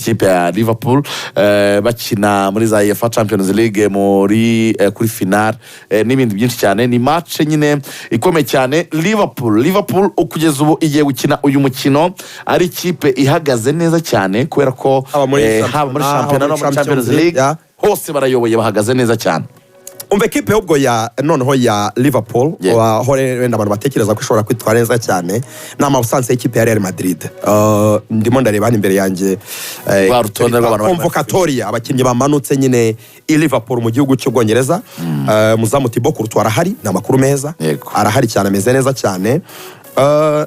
ikipe ya Liverpool bakina muri za UEFA Champions League muri kuri final n'ibindi byinshi cyane. Ni match nyine ikomeye cyane. Liverpool ukugeza ubu igiye gukina uyu mukino ari ikipe ihagaze neza cyane kubera ko haba muri shampiyona no muri Champions League hose barayoboye bahagaze neza cyane. Umva ekipe ubwo ya noneho ya Liverpool wahore wenda abantu batekereza ko ishobora kwitwara neza cyane nama usanze ekipe ya Real Madrid. Ndimo ndareba hano imbere yanjye barutonde rw'abantu convocatoria abakinnyi bamanutse nyine i Liverpool mu gihugu cy'Ubwongereza. Muzamu Thibaut Courtois arahari na makuru meza arahari cyane ameze neza cyane.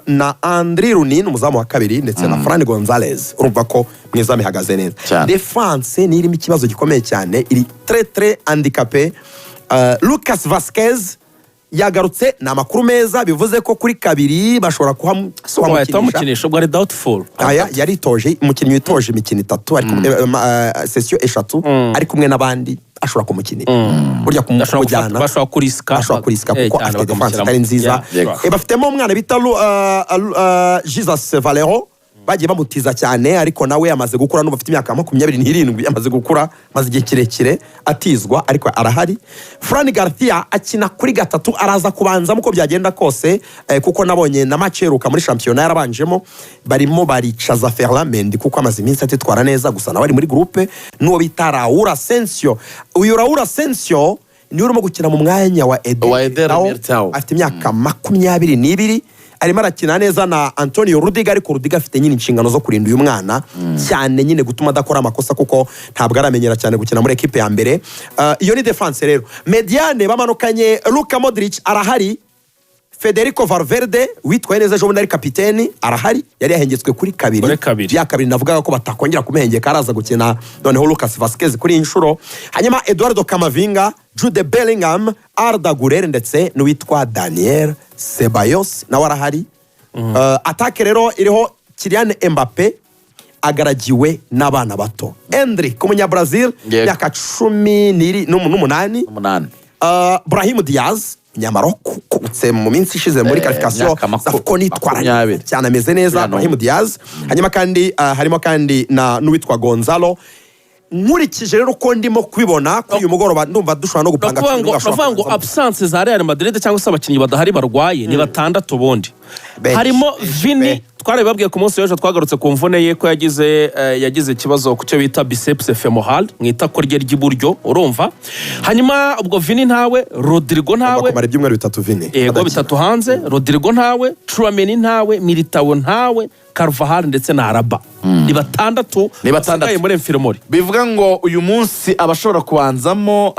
Na André Lunin umuzamu wa kabiri ndetse na Fran Gonzalez urumva ko mwiza mihagaze neza. Defense ni irimo ikibazo gikomeye cyane iri très handicapé. Lucas Vazquez yagarutse na makuru meza bivuze ko kuri kabiri bashobora kuhamukinisha ubwo ari doubtful. Yaritoje umukinnyi witoje imikino 3 ariko session 3 ari kumwe n'abandi ashobora kumukinira burya kumujyana bashobora kuriska kuko afite defense itari nziza. Bafitemo umwana bita Jesus Valero bagiye bamutiza cyane ariko nawe yamaze gukura n'ubu afite imyaka 27 yamaze gukura maze igihe kirekire atizwa ariko arahari. Fran Garcia akina kuri gatatu araza kubanza muko byagenda kose kuko nabonye na match yeruka muri championnat yarabanjemo barimo baricaza Ferland Mendy kuko amaze iminsi atitwara neza gusa nawe ari muri groupe n'uwo bita Raúl Asensio. Uyu Raúl Asensio ni urimo gukina mu mwanya wa Eder Militao afite imyaka 22 arimo arakina neza na Antonio Rudiger ariko Rudiger afite nyine inshingano zo kurinda uyu mwana cyane nyine gutuma adakora amakosa kuko ntabwo aramenyera cyane gukina muri ekipe ya mbere. Iyo ni defense rero. Mediane bamanukanye Luka Modric arahari. Federico Valverde witwaye neza ejo bundi ari kapiteni arahari yari yahengetswe kuri kabiri ya kabiri navugaga ko batakongera kumehengeka araza gukina noneho Lucas Vazquez kuri inshuro. Hanyuma Eduardo Camavinga, Jude Bellingham, Arda Güler ndetse n'uwitwa Daniel Ceballos nawe arahari. Attaque rero iriho Kylian Mbappé agaragiwe n'abana bato. Endrick umunya Brazil yaka 18. Brahim Diaz Nyamaroko kutse mu minsi ishize muri qualification zafko nitwara cyane ameze neza Brahim Diaz. Hanyuma kandi harimo kandi na n'uwitwa Gonzalo. Nkurikije rero ko ndimo kwibona kuri uyu mugoroba ndumva dushobora no gupanga ngo absence za Real Madrid cyangwa se abakinnyi badahari barwaye ni 6 bondi. Harimo Vini twarababwiye ku munsi w'ejo twagarutse ku mvune ye ko yagize ikibazo ku cyo bita biceps femoral mwita ko rye ry'iburyo urumva. Hanyuma ubwo Vini ntawe, Rodrigo ntawe kumara ibyumweru 3 Vini yego 3 hanze, Rodrigo ntawe, Tchouaméni ntawe, Militao ntawe, Carvajal ndetse na Araba. Ni 6 basigaye muri infirmary. Bivuga ngo uyu munsi abashobora kubanzamo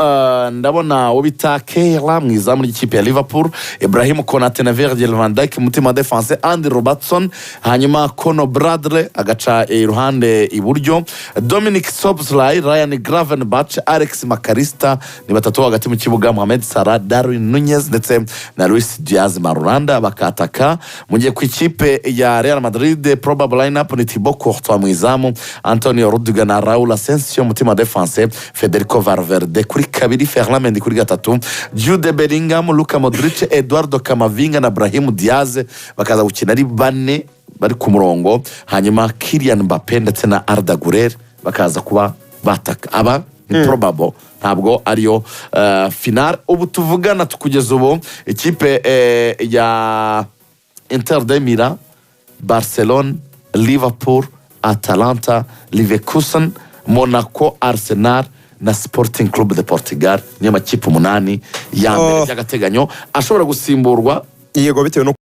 ndabona wo bita Keira mwiza muri ikipe ya Liverpool, Ibrahim Konate na Virgil van Dijk mutima defense, Andy Robertson, hanyuma Conor Bradley agaca iruhande iburyo, Dominic Szoboszlai, Ryan Gravenberch, Alex McAllister ni 3 hagati mu kibuga, Mohamed Salah, Darwin Nunez ndetse na Luis Diaz Marulanda bakataka. Mu gihe ku ikipe ya Real Madrid probable lineup ni Thibaut Courtois mwizamu, Antonio Rudiger na Raúl Asensio mutima defense, Federico Valverde kuri kabiri, Ferland Mendy kuri gatatu, Jude Bellingham, Luka Modric, Eduardo Camavinga na Brahim Diaz bakaza gukina ari 4 bari ku murongo. Hanyuma Kylian Mbappé ndetse na Arda Güler bakaza kuba bataka. Aba ni probable ntabwo ariyo final. Ubu tuvugana tukugeza ubu ikipe ya Inter de Milan, Barcelona, Liverpool, Atalanta, Leverkusen, Monaco, Arsenal na Sporting Club de Portugal niyo makipe 8 ya mbere by'agateganyo ashobora gusimburwa yego bitewe no